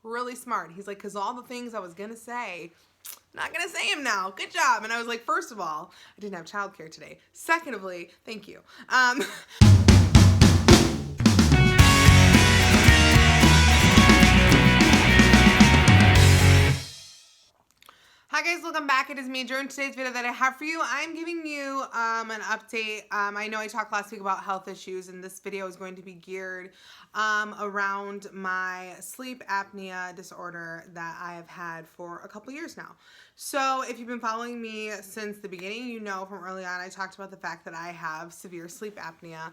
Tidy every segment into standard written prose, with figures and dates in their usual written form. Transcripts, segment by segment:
really smart. He's like, because all the things I was going to say, I'm not going to say them now. Good job. And I was like, first of all, I didn't have childcare today. Secondly, thank you. Hi guys, welcome back. It is me, Drew. In today's video that I have for you, I'm giving you an update. I know I talked last week about health issues, and this video is going to be geared around my sleep apnea disorder that I have had for a couple years now. So if you've been following me since the beginning, you know from early on I talked about the fact that I have severe sleep apnea.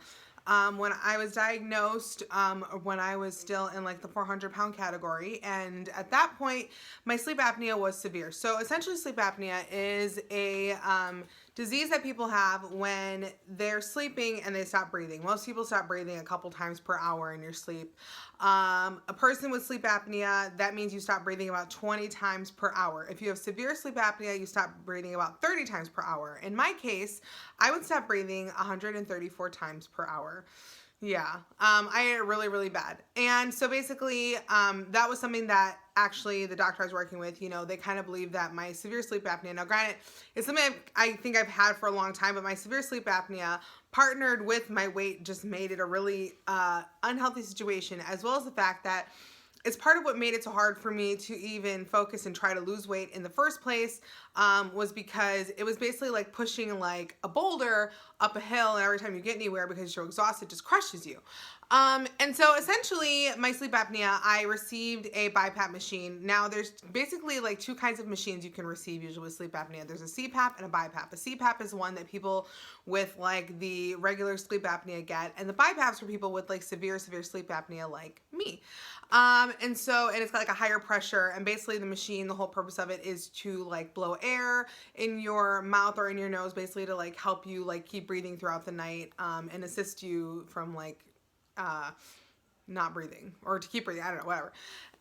When I was diagnosed, when I was still in like the 400-pound category, and at that point, my sleep apnea was severe. So essentially, sleep apnea is a disease that people have when they're sleeping and they stop breathing. Most people stop breathing a couple times per hour in your sleep. A person with sleep apnea, that means you stop breathing about 20 times per hour. If you have severe sleep apnea, you stop breathing about 30 times per hour. In my case, I would stop breathing 134 times per hour. Yeah, I had it really, really bad. And so basically, that was something that actually the doctor I was working with, you know, they kind of believe that my severe sleep apnea, now granted, it's something I think I've had for a long time, but my severe sleep apnea partnered with my weight just made it a really unhealthy situation, as well as the fact that it's part of what made it so hard for me to even focus and try to lose weight in the first place, was because it was basically like pushing like a boulder up a hill, and every time you get anywhere because you're exhausted, it just crushes you. And so essentially my sleep apnea, I received a BiPAP machine. Now there's basically like two kinds of machines you can receive usually with sleep apnea. There's a CPAP and a BiPAP. A CPAP is one that people with like the regular sleep apnea get, and the BiPAPs for people with like severe sleep apnea like me. And it's like a higher pressure, and basically the machine, the whole purpose of it is to like blow air in your mouth or in your nose, basically to like help you like keep breathing throughout the night, and assist you from like not breathing, or to keep breathing, I don't know, whatever.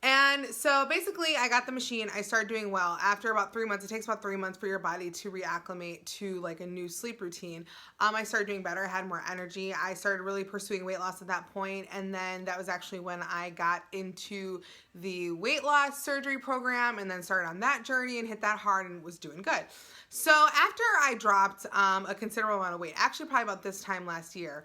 And so basically I got the machine, I started doing well. After about 3 months, it takes about 3 months for your body to reacclimate to like a new sleep routine. I started doing better, I had more energy. I started really pursuing weight loss at that point, and then that was actually when I got into the weight loss surgery program, and then started on that journey and hit that hard and was doing good. So after I dropped a considerable amount of weight, actually probably about this time last year,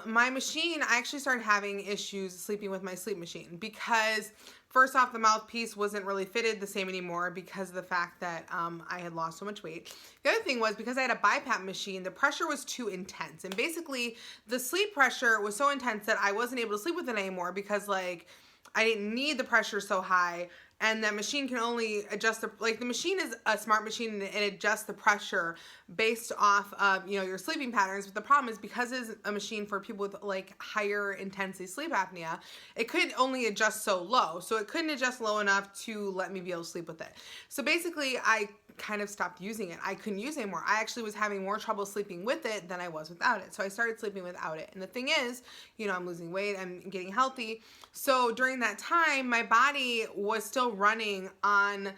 my machine, I actually started having issues sleeping with my sleep machine, because first off, the mouthpiece wasn't really fitted the same anymore because of the fact that I had lost so much weight. The other thing was, because I had a BiPAP machine, the pressure was too intense, and basically the sleep pressure was so intense that I wasn't able to sleep with it anymore, because like I didn't need the pressure so high. And that machine can only adjust the machine is a smart machine, and it adjusts the pressure based off of, you know, your sleeping patterns. But the problem is, because it's a machine for people with like higher intensity sleep apnea, it could only adjust so low. So it couldn't adjust low enough to let me be able to sleep with it. So basically I kind of stopped using it. I couldn't use it anymore. I actually was having more trouble sleeping with it than I was without it. So I started sleeping without it. And the thing is, you know, I'm losing weight, I'm getting healthy. So during that time, my body was still running on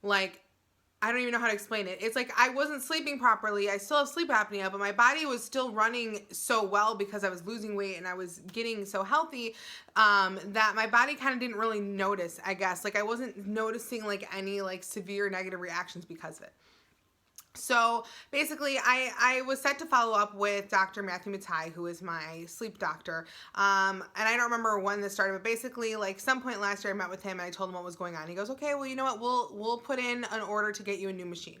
like, I don't even know how to explain it. It's like I wasn't sleeping properly. I still have sleep apnea, but my body was still running so well because I was losing weight and I was getting so healthy, that my body kind of didn't really notice, I guess. Like I wasn't noticing like any like severe negative reactions because of it. So basically, I was set to follow up with Dr. Matthew Matai, who is my sleep doctor. And I don't remember when this started, but basically, like some point last year, I met with him and I told him what was going on. He goes, "Okay, well, you know what? We'll put in an order to get you a new machine."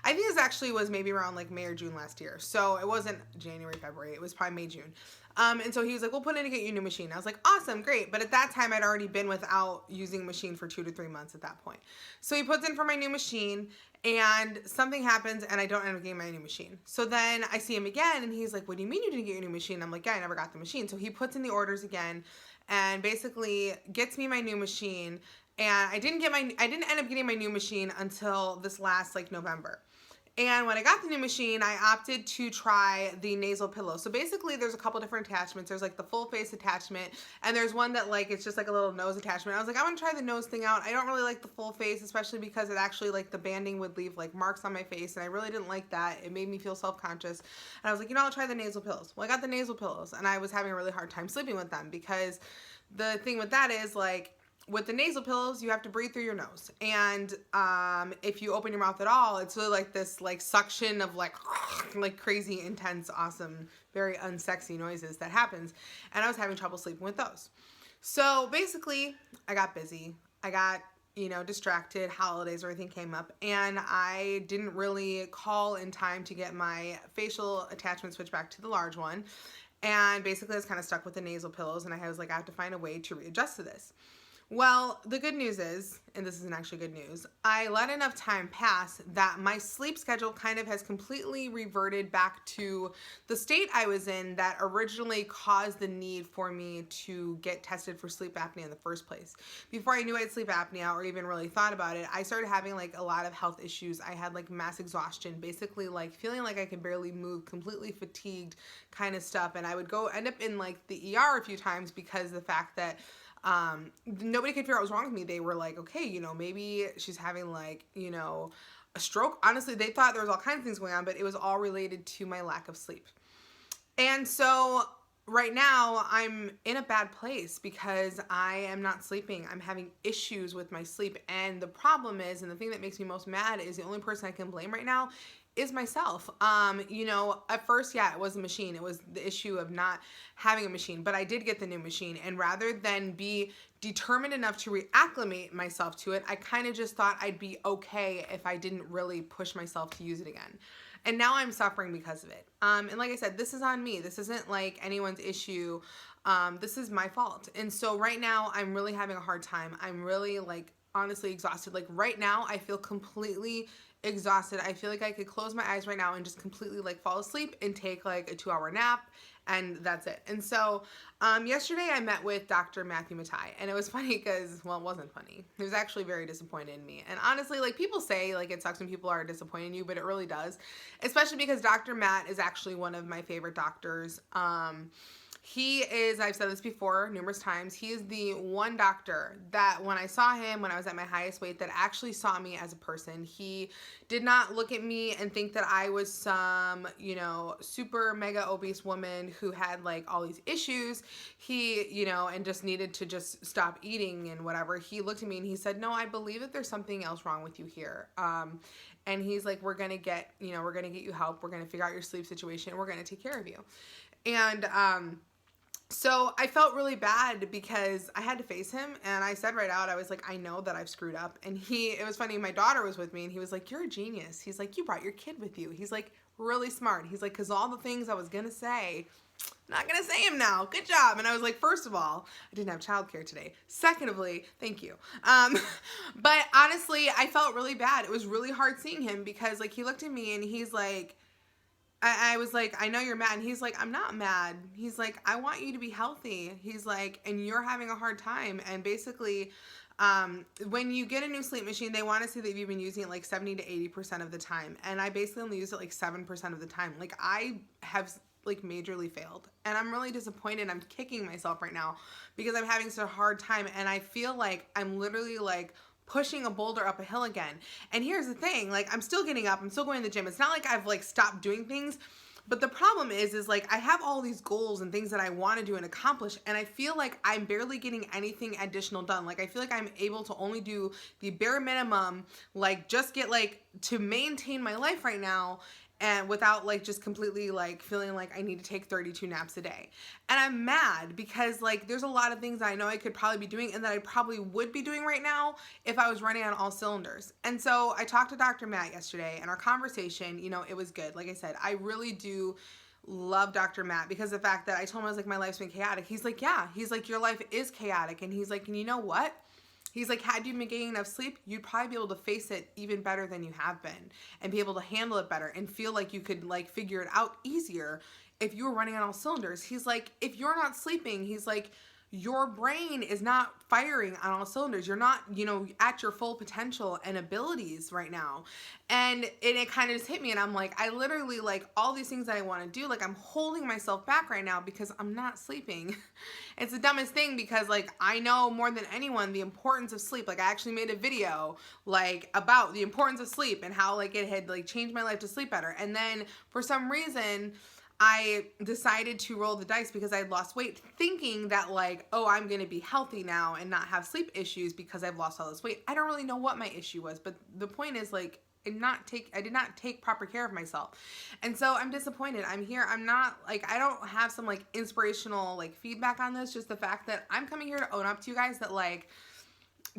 I think this actually was maybe around like May or June last year. So it wasn't January, February. It was probably May, June. And so he was like, "We'll put in to get you a new machine." I was like, "Awesome, great." But at that time, I'd already been without using a machine for 2 to 3 months at that point. So he puts in for my new machine, and something happens and I don't end up getting my new machine. So then I see him again and he's like, "What do you mean you didn't get your new machine?" I'm like, "Yeah, I never got the machine." So he puts in the orders again and basically gets me my new machine. And I didn't end up getting my new machine until this last like November. And when I got the new machine, I opted to try the nasal pillow. So basically there's a couple different attachments. There's like the full face attachment, and there's one that like it's just like a little nose attachment. I was like, I want to try the nose thing out. I don't really like the full face, especially because it actually like the banding would leave like marks on my face, and I really didn't like that. It made me feel self-conscious. And I was like, you know, I'll try the nasal pillows. Well, I got the nasal pillows and I was having a really hard time sleeping with them, because the thing with that is like, with the nasal pillows, you have to breathe through your nose. And if you open your mouth at all, it's really like this like suction of like crazy, intense, awesome, very unsexy noises that happens. And I was having trouble sleeping with those. So basically, I got busy. I got, you know, distracted. Holidays, everything came up. And I didn't really call in time to get my facial attachment switched back to the large one. And basically, I was kind of stuck with the nasal pillows. And I was like, I have to find a way to readjust to this. Well, the good news is, and this isn't actually good news, I let enough time pass that my sleep schedule kind of has completely reverted back to the state I was in that originally caused the need for me to get tested for sleep apnea in the first place. Before I knew I had sleep apnea or even really thought about it, I started having like a lot of health issues. I had like mass exhaustion, basically like feeling like I could barely move, completely fatigued kind of stuff. And I would end up in like the ER a few times because of the fact that nobody could figure out what was wrong with me. They were like, okay, you know, maybe she's having like, you know, a stroke. Honestly, they thought there was all kinds of things going on, but it was all related to my lack of sleep. And so right now I'm in a bad place because I am not sleeping. I'm having issues with my sleep. And the problem is, and the thing that makes me most mad is the only person I can blame right now is myself. You know, at first, yeah, it was a machine. It was the issue of not having a machine, but I did get the new machine. And rather than be determined enough to reacclimate myself to it, I kind of just thought I'd be okay if I didn't really push myself to use it again. And now I'm suffering because of it. And like I said, this is on me. This isn't like anyone's issue. This is my fault. And so right now I'm really having a hard time. I'm really like honestly exhausted. Like right now I feel completely exhausted. I feel like I could close my eyes right now and just completely like fall asleep and take like a 2-hour nap, and that's it. And so yesterday I met with Dr. Matthew Matai, and it was funny because, well, it wasn't funny. He was actually very disappointed in me. And honestly, like people say like it sucks when people are disappointed in you, but it really does, especially because Dr. Matt is actually one of my favorite doctors. He is, I've said this before numerous times, he is the one doctor that when I saw him when I was at my highest weight that actually saw me as a person. He did not look at me and think that I was some, you know, super mega obese woman who had like all these issues. He, you know, and just needed to just stop eating and whatever. He looked at me and he said, no, I believe that there's something else wrong with you here. And he's like, we're going to get you help. We're going to figure out your sleep situation. And we're going to take care of you. And, so I felt really bad because I had to face him, and I said right out, I was like, I know that I've screwed up. And it was funny, my daughter was with me, and he was like, you're a genius. He's like, you brought your kid with you. He's like, really smart. He's like, because all the things I was going to say, I'm not going to say them now. Good job. And I was like, first of all, I didn't have childcare today. Secondly, thank you. But honestly, I felt really bad. It was really hard seeing him because like he looked at me and he's like, I was like, I know you're mad. And he's like, I'm not mad. He's like, I want you to be healthy. He's like, and you're having a hard time. And basically, when you get a new sleep machine, they want to see that you've been using it like 70 to 80% of the time. And I basically only use it like 7% of the time. Like I have like majorly failed. And I'm really disappointed. I'm kicking myself right now because I'm having such a hard time. And I feel like I'm literally like pushing a boulder up a hill again. And here's the thing, like I'm still getting up, I'm still going to the gym. It's not like I've like stopped doing things, but the problem is like I have all these goals and things that I want to do and accomplish, and I feel like I'm barely getting anything additional done. Like I feel like I'm able to only do the bare minimum, like just get like to maintain my life right now, and without like just completely like feeling like I need to take 32 naps a day. And I'm mad because like there's a lot of things that I know I could probably be doing and that I probably would be doing right now if I was running on all cylinders. And so I talked to Dr. Matt yesterday, and our conversation, you know, it was good. Like I said, I really do love Dr. Matt because the fact that I told him I was like, my life's been chaotic. He's like, yeah. He's like, your life is chaotic. And he's like, and you know what? He's like, had you been getting enough sleep, you'd probably be able to face it even better than you have been and be able to handle it better and feel like you could like figure it out easier if you were running on all cylinders. He's like, if you're not sleeping, he's like, your brain is not firing on all cylinders. You're not, you know, at your full potential and abilities right now. And it kind of just hit me, and I'm like, I literally like all these things that I want to do, like I'm holding myself back right now because I'm not sleeping. It's the dumbest thing because like I know more than anyone the importance of sleep. Like I actually made a video like about the importance of sleep and how like it had like changed my life to sleep better. And then for some reason I decided to roll the dice because I had lost weight, thinking that like, oh, I'm going to be healthy now and not have sleep issues because I've lost all this weight. I don't really know what my issue was, but the point is like, I did not take proper care of myself. And so I'm disappointed. I'm here. I'm not like, I don't have some like inspirational like feedback on this. Just the fact that I'm coming here to own up to you guys that like,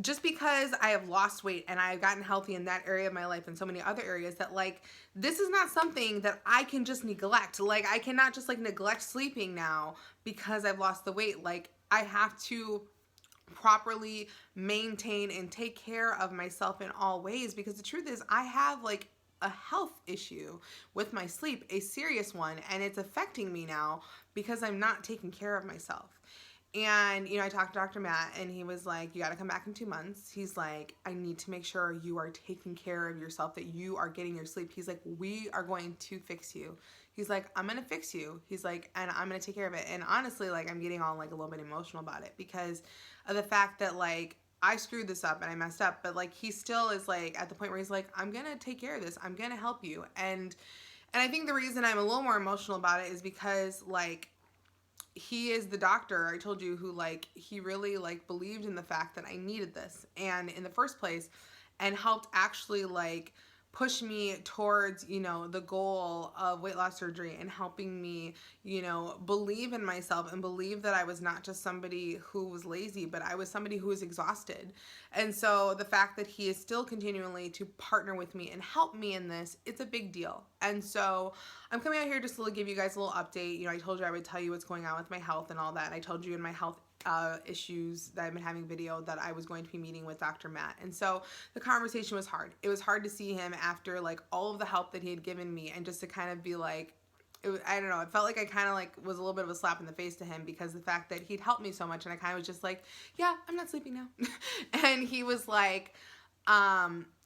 just because I have lost weight and I've gotten healthy in that area of my life and so many other areas, that like, this is not something that I can just neglect. Like, I cannot just like neglect sleeping now because I've lost the weight. Like, I have to properly maintain and take care of myself in all ways, because the truth is I have like a health issue with my sleep, a serious one, and it's affecting me now because I'm not taking care of myself. And, you know, I talked to Dr. Matt and he was like, you got to come back in 2 months. He's like, I need to make sure you are taking care of yourself, that you are getting your sleep. He's like, we are going to fix you. He's like, I'm going to fix you. He's like, and I'm going to take care of it. And honestly, like, I'm getting all like a little bit emotional about it because of the fact that like, I screwed this up and I messed up, but like, he still is like at the point where he's like, I'm going to take care of this. I'm going to help you. And I think the reason I'm a little more emotional about it is because like, he is the doctor I told you who like, he really like believed in the fact that I needed this and in the first place, and helped actually like push me towards, you know, the goal of weight loss surgery, and helping me, you know, believe in myself and believe that I was not just somebody who was lazy, but I was somebody who was exhausted. And so the fact that he is still continually to partner with me and help me in this, it's a big deal. And so I'm coming out here just to give you guys a little update. You know, I told you I would tell you what's going on with my health and all that. I told you in my health issues that I've been having video that I was going to be meeting with Dr. Matt. And so the conversation was hard. It was hard to see him after like all of the help that he had given me, and just to kind of be like, I don't know, it felt like I kind of like was a little bit of a slap in the face to him, because the fact that he'd helped me so much, and I kind of was just like, yeah, I'm not sleeping now. And he was like,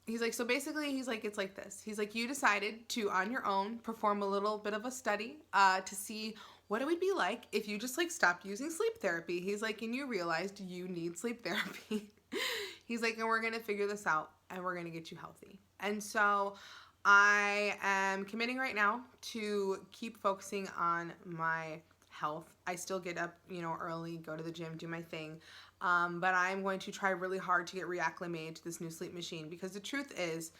he's like, so basically, he's like, it's like this. He's like, you decided to, on your own, perform a little bit of a study to see what it would be like if you just like stopped using sleep therapy. He's like, and you realized you need sleep therapy. He's like, and we're going to figure this out and we're going to get you healthy. And so I am committing right now to keep focusing on my health. I still get up, you know, early, go to the gym, do my thing. But I'm going to try really hard to get reacclimated to this new sleep machine, because the truth is,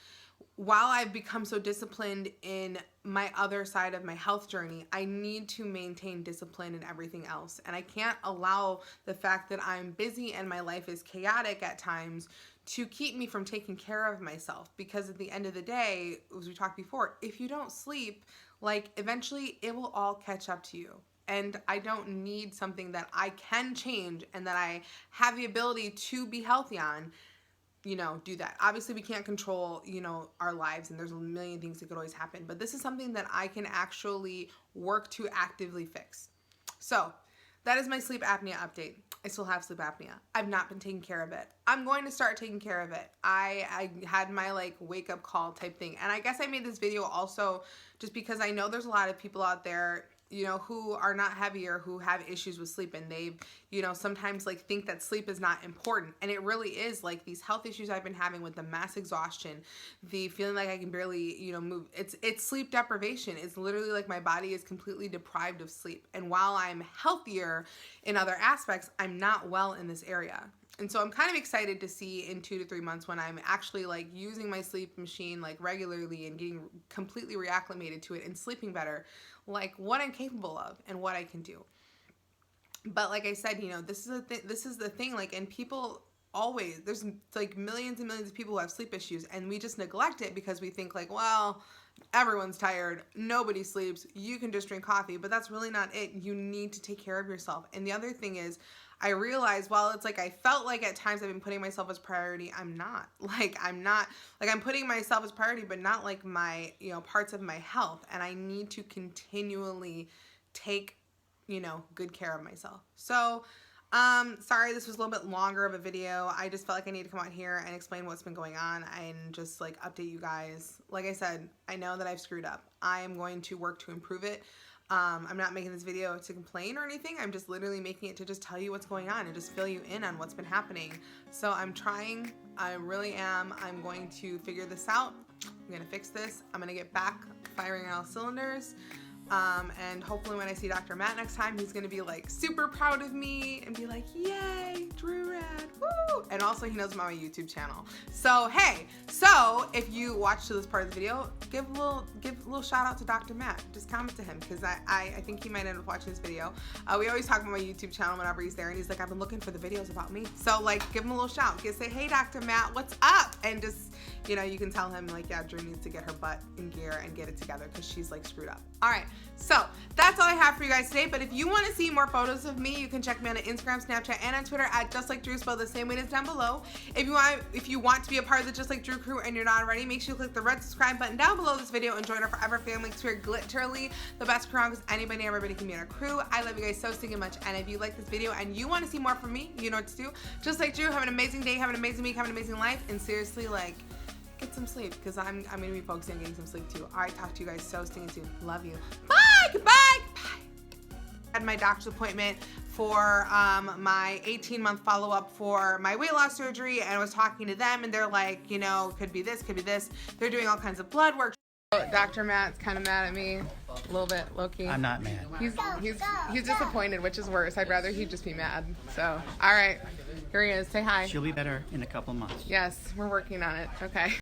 while I've become so disciplined in my other side of my health journey, I need to maintain discipline in everything else. And I can't allow the fact that I'm busy and my life is chaotic at times to keep me from taking care of myself. Because at the end of the day, as we talked before, if you don't sleep, like eventually it will all catch up to you. And I don't need something that I can change and that I have the ability to be healthy on, you know, do that. Obviously, we can't control, you know, our lives, and there's a million things that could always happen. But this is something that I can actually work to actively fix. So that is my sleep apnea update. I still have sleep apnea. I've not been taking care of it. I'm going to start taking care of it. I had my like wake up call type thing. And I guess I made this video also just because I know there's a lot of people out there, you know, who are not heavier, who have issues with sleep, and they, you know, sometimes like think that sleep is not important. And it really is. Like these health issues I've been having with the mass exhaustion, the feeling like I can barely, you know, move. It's sleep deprivation. It's literally like my body is completely deprived of sleep. And while I'm healthier in other aspects, I'm not well in this area. And so I'm kind of excited to see in 2 to 3 months, when I'm actually like using my sleep machine like regularly and getting completely reacclimated to it and sleeping better, like what I'm capable of and what I can do. But like I said, you know, this is the thing, like, and people always, there's like millions and millions of people who have sleep issues, and we just neglect it because we think like, well, everyone's tired, nobody sleeps, you can just drink coffee. But that's really not it. You need to take care of yourself. And the other thing is, I realized while it's like I felt like at times I've been putting myself as priority, I'm not. Like I'm putting myself as priority, but not like my, you know, parts of my health. And I need to continually take, you know, good care of myself. So sorry this was a little bit longer of a video. I just felt like I need to come out here and explain what's been going on and just like update you guys. Like I said, I know that I've screwed up. I am going to work to improve it. I'm not making this video to complain or anything. I'm just literally making it to just tell you what's going on and just fill you in on what's been happening. So I'm trying. I really am. I'm going to figure this out. I'm going to fix this. I'm going to get back firing on all cylinders. And hopefully when I see Dr. Matt next time, he's gonna be like super proud of me and be like, yay, Drew Rad, woo! And also he knows about my YouTube channel. So hey, so if you watch to this part of the video, give a little shout out to Dr. Matt. Just comment to him because I think he might end up watching this video. We always talk about my YouTube channel whenever he's there, and he's like, I've been looking for the videos about me. So like, give him a little shout. Just say, hey, Dr. Matt, what's up? And just, you know, you can tell him like, yeah, Drew needs to get her butt in gear and get it together because she's like screwed up. All right, so that's all I have for you guys today. But if you want to see more photos of me, you can check me on Instagram, Snapchat, and on Twitter at JustLikeDrew, spelled the same way as down below. If you want to be a part of the Just Like Drew crew and you're not already, make sure you click the red subscribe button down below this video and join our forever family because we're literally the best crew because anybody and everybody can be in our crew. I love you guys so stinking much. And if you like this video and you want to see more from me, you know what to do. Just like Drew, have an amazing day, have an amazing week, have an amazing life, and seriously, like, get some sleep because I'm gonna be focusing on getting some sleep too. All right, talk to you guys so stinking soon. Love you. Bye. Goodbye. Bye. Had my doctor's appointment for my 18-month follow-up for my weight loss surgery, and I was talking to them, and they're like, you know, could be this, could be this. They're doing all kinds of blood work. Dr. Matt's kind of mad at me, a little bit, low-key. I'm not mad. He's disappointed, which is worse. I'd rather he'd just be mad. So, all right, here he is. Say hi. She'll be better in a couple months. Yes, we're working on it. Okay.